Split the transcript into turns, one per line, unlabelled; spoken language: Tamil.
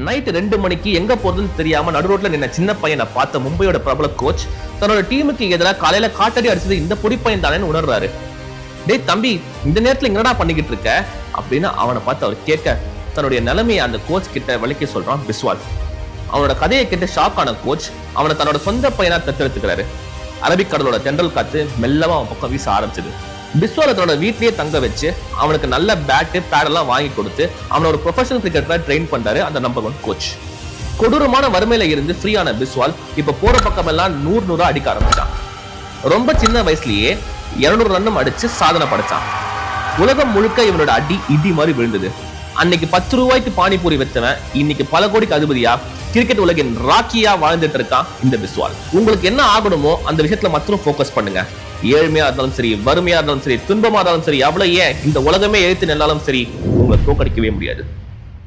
நைட் 2 மணிக்கு எங்க போறதுன்னு தெரியாம நடு ரோட்ல நின்ன சின்ன பையனை பார்த்த மும்பையோட பிரபல கோச் தன்னோட டீமுக்கு எதிராக காலையில காட்டடி அடிச்சது இந்த பொடி பையன் தானேன்னு உணர்றாரு. டேய் தம்பி, இந்த நேரத்துல என்னடா பண்ணிக்கிட்டு இருக்க அப்படின்னு அவனை பார்த்து அவர் கேட்க, தன்னுடைய நிலைமையை அந்த கோச் கிட்ட விளக்கி சொல்றான் பிஸ்வால். அவனோட கதையை கேட்டு ஷாக் ஆன கோச் அவனை தன்னோட சொந்த பையனா தத்தெடுத்துக்கிறாரு. அரபிக்கடலோட தென்றல் காத்து மெல்லமா அவன் பக்கம் வீச ஆரம்பிச்சது. பிஸ்வால தன்னோட வீட்லயே தங்க வச்சு அவனுக்கு நல்ல பேட்டு பேடெல்லாம் வாங்கி கொடுத்து அவனை ஒரு ப்ரொஃபஷனல் கிரிக்கெட்டரா ட்ரெயின் பண்றாரு அந்த நம்பர் 1 கோச். கொடூரமான வறுமையில இருந்து ஃப்ரீயான பிஸ்வால் இப்ப போற பக்கம் எல்லாம் 100 அடிக்க ஆரம்பிச்சான். ரொம்ப சின்ன வயசுலயே 200 ரன்னும் அடிச்சு சாதனை படைச்சான். உலகம் முழுக்க இவனோட அடி இடி மாதிரி விழுந்தது. அன்னைக்கு 10 ரூபாய்க்கு பானிபூரி வித்தவன் இன்னைக்கு பல கோடிக்கு அதிபதியா கிரிக்கெட் உலகின் ராக்கியா வாழ்ந்துட்டு இருக்கான் இந்த பிஸ்வால். உங்களுக்கு என்ன ஆகணுமோ அந்த விஷயத்துல மட்டும் போக்கஸ் பண்ணுங்க. ஏழ்மையா இருந்தாலும் சரி, வறுமையா இருந்தாலும் சரி, துன்பமா இருந்தாலும் சரி, அவ்வளவு ஏன் இந்த உலகமே எழுத்து நின்னாலும் சரி, உங்களை தோக்கடிக்கவே முடியாது.